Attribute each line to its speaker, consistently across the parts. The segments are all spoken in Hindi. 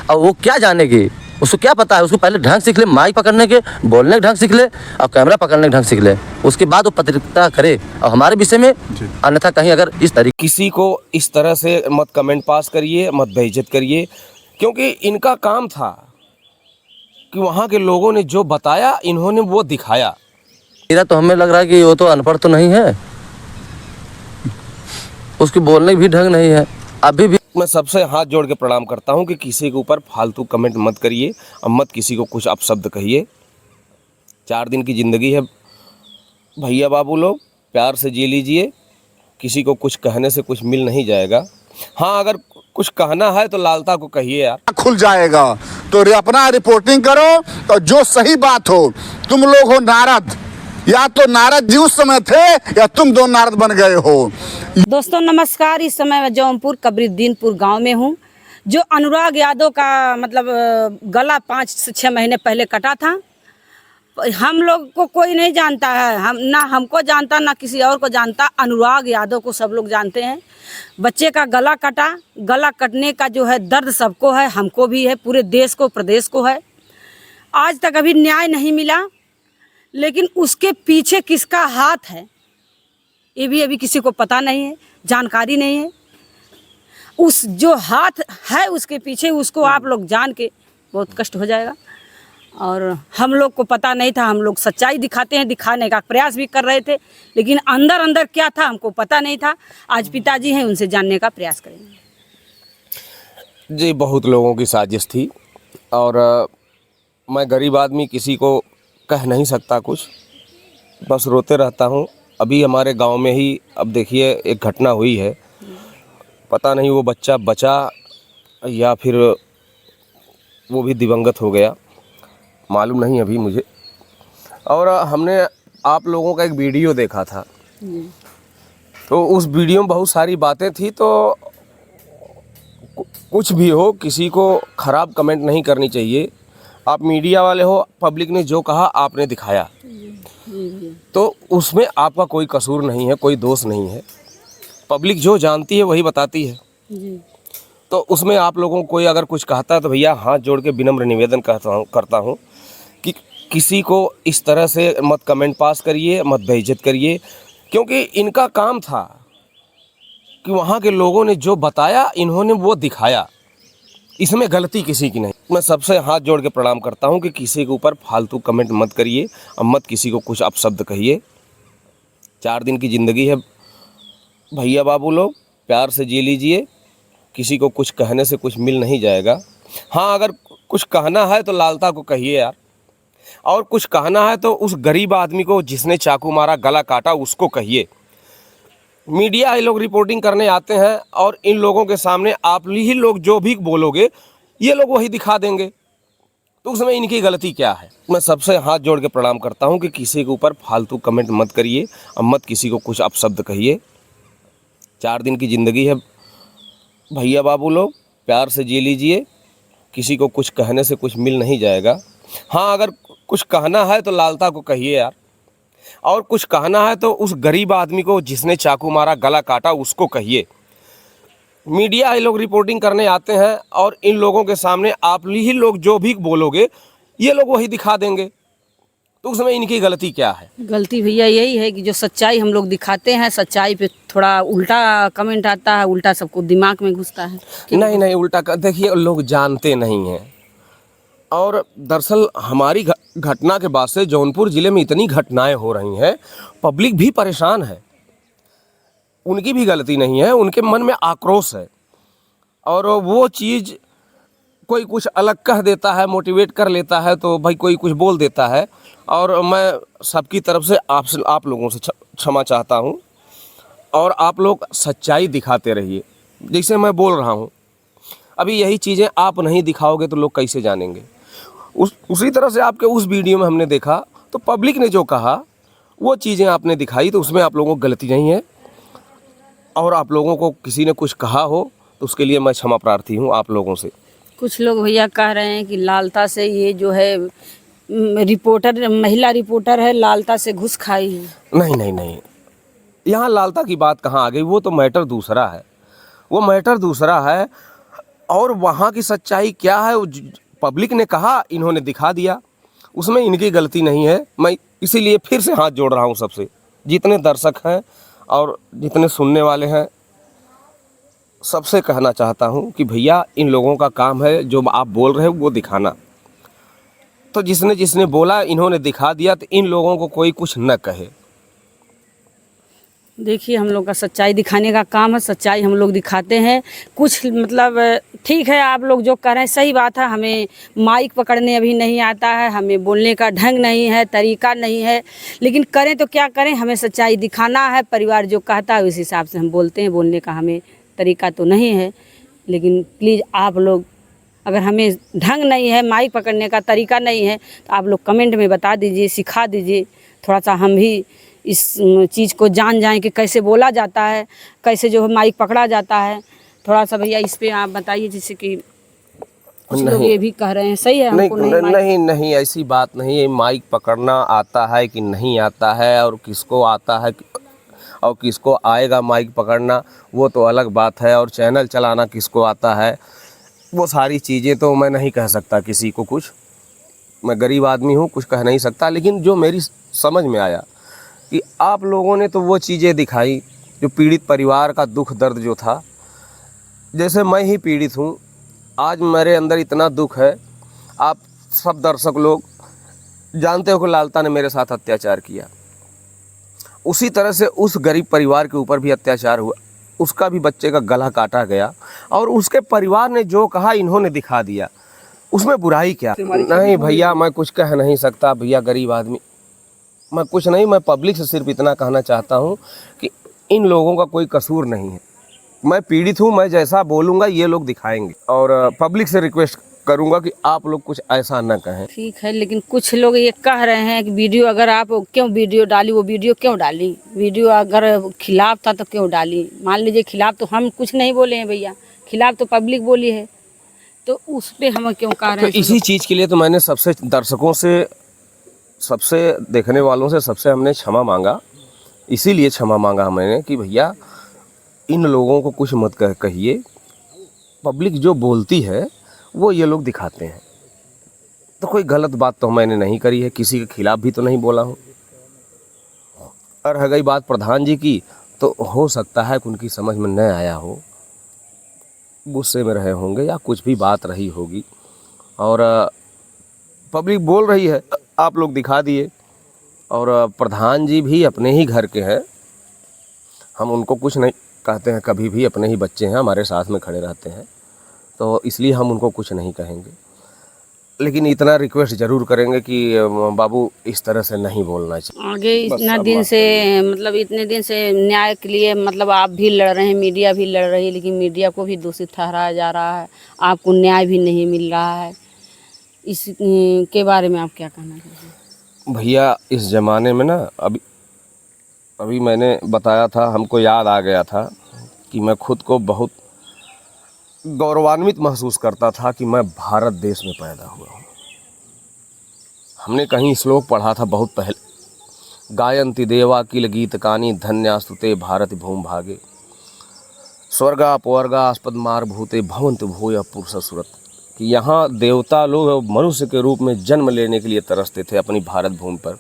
Speaker 1: और वो क्या जानेगी, उसको क्या पता है। उसको पहले ढंग सीख ले, माइक पकड़ने के, बोलने के ढंग सीख ले और कैमरा पकड़ने के ढंग सीख ले, उसके बाद वो पत्रकारिता करे और हमारे विषय में। अन्यथा कहीं अगर इस तरीके
Speaker 2: किसी को इस तरह से मत कमेंट पास करिए, मत बेइज्जत करिए, क्योंकि इनका काम था कि वहाँ के लोगों ने जो बताया इन्होंने वो दिखाया।
Speaker 1: मेरा तो हमें लग रहा है कि वो तो अनपढ़ तो नहीं है, उसके बोलने की भी ढंग नहीं है। अभी भी
Speaker 2: मैं सबसे हाथ जोड़ के प्रणाम करता हूँ कि किसी के ऊपर फालतू कमेंट मत करिए और मत किसी को कुछ अपशब्द कहिए। 4 दिन की ज़िंदगी है भैया बाबू लोग, प्यार से जी लीजिए। किसी को कुछ कहने से कुछ मिल नहीं जाएगा। हाँ, अगर कुछ कहना है तो लालता को कहिए यार।
Speaker 3: खुल जाएगा तो अपना रिपोर्टिंग करो तो जो सही बात हो। तुम लोग हो नारद, या तो नारद जी उस समय थे या तुम दो नारद बन गए हो।
Speaker 4: दोस्तों नमस्कार, इस समय मैं जौनपुर कबीरदीनपुर गांव में हूं। जो अनुराग यादव का मतलब गला 5 से 6 महीने पहले कटा था, हम लोग को कोई नहीं जानता है, हम ना हमको जानता ना किसी और को जानता। अनुराग यादव को सब लोग जानते हैं। बच्चे का गला कटा, गला कटने का जो है दर्द सबको है, हमको भी है, पूरे देश को प्रदेश को है। आज तक अभी न्याय नहीं मिला, लेकिन उसके पीछे किसका हाथ है ये भी अभी किसी को पता नहीं है, जानकारी नहीं है। उस जो हाथ है उसके पीछे, उसको आप लोग जान के बहुत कष्ट हो जाएगा। और हम लोग को पता नहीं था, हम लोग सच्चाई दिखाते हैं, दिखाने का प्रयास भी कर रहे थे, लेकिन अंदर अंदर क्या था हमको पता नहीं था। आज पिताजी हैं, उनसे जानने का प्रयास करेंगे।
Speaker 2: जी, बहुत लोगों की साजिश थी और मैं गरीब आदमी किसी को कह नहीं सकता कुछ, बस रोते रहता हूँ। अभी हमारे गांव में ही अब देखिए एक घटना हुई है, पता नहीं वो बच्चा बचा या फिर वो भी दिवंगत हो गया, मालूम नहीं अभी मुझे। और हमने आप लोगों का एक वीडियो देखा था, तो उस वीडियो में बहुत सारी बातें थी। तो कुछ भी हो, किसी को ख़राब कमेंट नहीं करनी चाहिए। आप मीडिया वाले हो, पब्लिक ने जो कहा आपने दिखाया, तो उसमें आपका कोई कसूर नहीं है, कोई दोष नहीं है। पब्लिक जो जानती है वही बताती है। तो उसमें आप लोगों को कोई अगर कुछ कहता है तो भैया हाथ जोड़ के विनम्र निवेदन करता हूँ कि किसी को इस तरह से मत कमेंट पास करिए, मत बेइज्जत करिए, क्योंकि इनका काम था कि वहाँ के लोगों ने जो बताया इन्होंने वो दिखाया। इसमें गलती किसी की नहीं। मैं सबसे हाथ जोड़ के प्रणाम करता हूँ कि किसी के ऊपर फालतू कमेंट मत करिए और मत किसी को कुछ अपशब्द कहिए। 4 दिन की ज़िंदगी है भैया बाबू लोग, प्यार से जी लीजिए। किसी को कुछ कहने से कुछ मिल नहीं जाएगा। हाँ, अगर कुछ कहना है तो लालता को कहिए यार, और कुछ कहना है तो उस गरीब आदमी को जिसने चाकू मारा, गला काटा, उसको कहिए। मीडिया ये लोग रिपोर्टिंग करने आते हैं और इन लोगों के सामने आप ही लोग जो भी बोलोगे ये लोग वही दिखा देंगे, तो उसमें इनकी गलती क्या है। मैं सबसे हाथ जोड़ के प्रणाम करता हूँ कि किसी के ऊपर फालतू कमेंट मत करिए और मत किसी को कुछ अपशब्द कहिए। 4 दिन की ज़िंदगी है भैया बाबू लोग, प्यार से जी लीजिए। किसी को कुछ कहने से कुछ मिल नहीं जाएगा। हाँ, अगर कुछ कहना है तो लालता को कहिए यार, और कुछ कहना है तो उस गरीब आदमी को जिसने चाकू मारा, गला काटा, उसको कहिए। मीडिया ये लोग रिपोर्टिंग करने आते हैं और इन लोगों के सामने आप ही लोग जो भी बोलोगे ये लोग वही दिखा देंगे, तो उसमें इनकी गलती क्या है।
Speaker 4: गलती भैया यही है कि जो सच्चाई हम लोग दिखाते हैं, सच्चाई पे थोड़ा उल्टा कमेंट आता है, उल्टा सबको दिमाग में घुसता है।
Speaker 2: नहीं, उल्टा देखिए, लोग जानते नहीं हैं। और दरअसल हमारी घटना के बाद से जौनपुर ज़िले में इतनी घटनाएं हो रही हैं, पब्लिक भी परेशान है। उनकी भी गलती नहीं है, उनके मन में आक्रोश है और वो चीज़ कोई कुछ अलग कह देता है, मोटिवेट कर लेता है, तो भाई कोई कुछ बोल देता है। और मैं सबकी तरफ से आप लोगों से क्षमा चाहता हूँ, और आप लोग सच्चाई दिखाते रहिए। जैसे मैं बोल रहा हूँ, अभी यही चीज़ें आप नहीं दिखाओगे तो लोग कैसे जानेंगे। उसी तरह से आपके उस वीडियो में हमने देखा तो पब्लिक ने जो कहा वो चीज़ें आपने दिखाई, तो उसमें आप लोगों को गलती नहीं है। और आप लोगों को किसी ने कुछ कहा हो तो उसके लिए मैं क्षमा प्रार्थी हूँ आप लोगों से।
Speaker 4: कुछ लोग भैया कह रहे हैं कि लालता से ये जो है रिपोर्टर, महिला रिपोर्टर है, लालता से घुस खाई है।
Speaker 2: नहीं, यहाँ लालता की बात कहाँ आ गई। वो तो मैटर दूसरा है, वो मैटर दूसरा है। और वहाँ की सच्चाई क्या है, पब्लिक ने कहा, इन्होंने दिखा दिया, उसमें इनकी गलती नहीं है। मैं इसीलिए फिर से हाथ जोड़ रहा हूँ सबसे, जितने दर्शक हैं और जितने सुनने वाले हैं, सबसे कहना चाहता हूँ कि भैया इन लोगों का काम है जो आप बोल रहे हो वो दिखाना। तो जिसने जिसने बोला इन्होंने दिखा दिया, तो इन लोगों को कोई कुछ न कहे।
Speaker 4: देखिए, हम लोग का सच्चाई दिखाने का काम है, सच्चाई हम लोग दिखाते हैं। कुछ मतलब ठीक है, आप लोग जो कर रहे हैं सही बात है, हमें माइक पकड़ने अभी नहीं आता है, हमें बोलने का ढंग नहीं है, तरीका नहीं है, लेकिन करें तो क्या करें, हमें सच्चाई दिखाना है। परिवार जो कहता है उस हिसाब से हम बोलते हैं, बोलने का हमें तरीका तो नहीं है। लेकिन प्लीज़ आप लोग, अगर हमें ढंग नहीं है, माइक पकड़ने का तरीका नहीं है, तो आप लोग कमेंट में बता दीजिए, सिखा दीजिए, थोड़ा सा हम भी इस चीज़ को जान जाएं कि कैसे बोला जाता है, कैसे जो है माइक पकड़ा जाता है। थोड़ा सा भैया इस पे आप बताइए, जैसे कि कुछ लोग ये भी कह रहे हैं, सही है हमको
Speaker 2: नहीं, ऐसी बात नहीं है। माइक पकड़ना आता है कि नहीं आता है, और किसको आता है और किसको आएगा माइक पकड़ना, वो तो अलग बात है। और चैनल चलाना किसको आता है, वो सारी चीज़ें तो मैं नहीं कह सकता किसी को कुछ। मैं गरीब आदमी हूँ, कुछ कह नहीं सकता। लेकिन जो मेरी समझ में आया कि आप लोगों ने तो वो चीज़ें दिखाई जो पीड़ित परिवार का दुख दर्द जो था। जैसे मैं ही पीड़ित हूँ, आज मेरे अंदर इतना दुख है। आप सब दर्शक लोग जानते हो कि लालता ने मेरे साथ अत्याचार किया, उसी तरह से उस गरीब परिवार के ऊपर भी अत्याचार हुआ, उसका भी बच्चे का गला काटा गया, और उसके परिवार ने जो कहा इन्होंने दिखा दिया। उसमें बुराई क्या? नहीं भैया, मैं कुछ कह नहीं सकता भैया, गरीब आदमी मैं कुछ नहीं। मैं पब्लिक से सिर्फ इतना कहना चाहता हूँ कि इन लोगों का कोई कसूर नहीं है। मैं पीड़ित हूँ, मैं जैसा बोलूँगा ये लोग दिखाएंगे, और पब्लिक से रिक्वेस्ट करूँगा कि आप लोग कुछ ऐसा न कहें।
Speaker 4: ठीक है, लेकिन कुछ लोग ये कह रहे हैं कि वीडियो अगर आप क्यों वीडियो डाली, वो वीडियो क्यों डाली? वीडियो अगर खिलाफ था तो क्यों डाली? मान लीजिए खिलाफ तो हम कुछ नहीं बोले हैं भैया, खिलाफ तो पब्लिक बोली है, तो उस पर हम क्यों कह रहे हैं?
Speaker 2: तो इसी चीज़ के लिए तो मैंने सबसे दर्शकों से, सबसे देखने वालों से, सबसे हमने क्षमा मांगा। इसीलिए क्षमा मांगा मैंने कि भैया इन लोगों को कुछ मत कहिए। पब्लिक जो बोलती है वो ये लोग दिखाते हैं। तो कोई गलत बात तो मैंने नहीं करी है, किसी के खिलाफ भी तो नहीं बोला हूँ। और है गई बात प्रधान जी की, तो हो सकता है कि उनकी समझ में न आया हो, गुस्से में रहे होंगे या कुछ भी बात रही होगी, और पब्लिक बोल रही है, आप लोग दिखा दिए। और प्रधान जी भी अपने ही घर के हैं, हम उनको कुछ नहीं कहते हैं कभी भी, अपने ही बच्चे हैं, हमारे साथ में खड़े रहते हैं, तो इसलिए हम उनको कुछ नहीं कहेंगे। लेकिन इतना रिक्वेस्ट ज़रूर करेंगे कि बाबू इस तरह से नहीं बोलना चाहिए।
Speaker 4: आगे इतना दिन से, मतलब इतने दिन से न्याय के लिए, मतलब आप भी लड़ रहे हैं, मीडिया भी लड़ रही है, लेकिन मीडिया को भी दोषी ठहराया जा रहा है, आपको न्याय भी नहीं मिल रहा है। इस के बारे में आप क्या कहना चाहते हैं?
Speaker 2: भैया इस ज़माने में ना, अभी मैंने बताया था, हमको याद आ गया था कि मैं खुद को बहुत गौरवान्वित महसूस करता था कि मैं भारत देश में पैदा हुआ हूँ। हमने कहीं श्लोक पढ़ा था बहुत पहले, गायन्ति देवा किल गीत कानी धन्यास्तुते भारत भूमि भागे, स्वर्गापवर्गास्पद मारभूते भवंत भूय पुरुष सुरत। कि यहाँ देवता लोग मनुष्य के रूप में जन्म लेने के लिए तरसते थे अपनी भारत भूमि पर।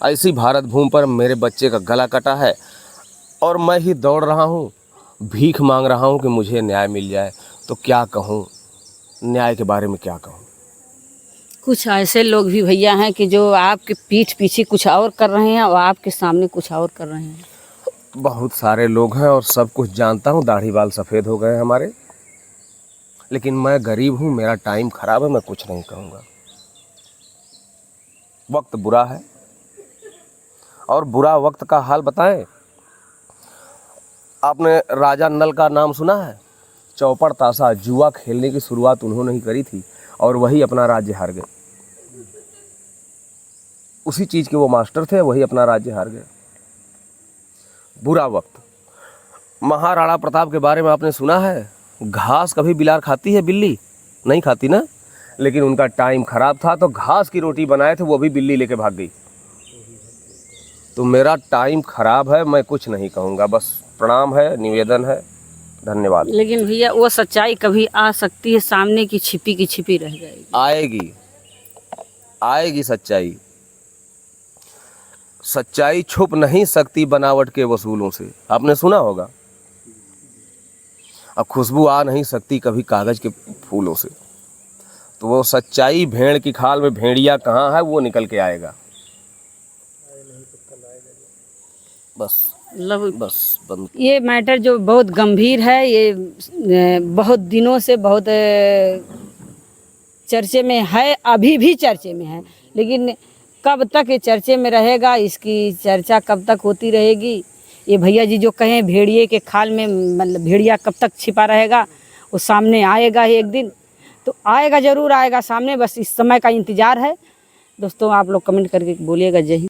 Speaker 2: ऐसी भारत भूमि पर मेरे बच्चे का गला कटा है, और मैं ही दौड़ रहा हूँ, भीख मांग रहा हूँ कि मुझे न्याय मिल जाए। तो क्या कहूँ, न्याय के बारे में क्या कहूँ?
Speaker 4: कुछ ऐसे लोग भी भैया हैं कि जो आपके पीठ पीछे कुछ और कर रहे हैं और आपके सामने कुछ और कर रहे हैं।
Speaker 2: बहुत सारे लोग हैं और सब कुछ जानता हूँ, दाढ़ी बाल सफ़ेद हो गए हमारे, लेकिन मैं गरीब हूँ, मेरा टाइम ख़राब है, मैं कुछ नहीं कहूँगा। वक्त बुरा है, और बुरा वक्त का हाल बताएं। आपने राजा नल का नाम सुना है? चौपड़ ताशा जुआ खेलने की शुरुआत उन्होंने ही करी थी, और वही अपना राज्य हार गए। उसी चीज़ के वो मास्टर थे, वही अपना राज्य हार गए। बुरा वक्त। महाराणा प्रताप के बारे में आपने सुना है? घास कभी बिलार खाती है? बिल्ली नहीं खाती ना, लेकिन उनका टाइम ख़राब था, तो घास की रोटी बनाए थे, वो भी बिल्ली लेके भाग गई। तो मेरा टाइम ख़राब है, मैं कुछ नहीं कहूँगा, बस प्रणाम है, निवेदन है, धन्यवाद।
Speaker 4: लेकिन भैया वो सच्चाई कभी आ सकती है सामने की छिपी रह जाएगी।
Speaker 2: आएगी, आएगी सच्चाई। सच्चाई छुप नहीं सकती बनावट के वसूलों से, आपने सुना होगा। अब खुशबू आ नहीं सकती कभी कागज के फूलों से, तो वो सच्चाई भेड़ की खाल में भेड़िया कहाँ है वो निकल के आएगा। बस बंद।
Speaker 4: ये मैटर जो बहुत गंभीर है, ये बहुत दिनों से बहुत चर्चे में है, अभी भी चर्चे में है, लेकिन कब तक ये चर्चे में रहेगा, इसकी चर्चा कब तक होती रहेगी। ये भैया जी जो कहें भेड़िए के खाल में, मतलब भेड़िया कब तक छिपा रहेगा, वो सामने आएगा ही एक दिन, तो आएगा, ज़रूर आएगा सामने, बस इस समय का इंतज़ार है। दोस्तों आप लोग कमेंट करके बोलिएगा। जय हिंद।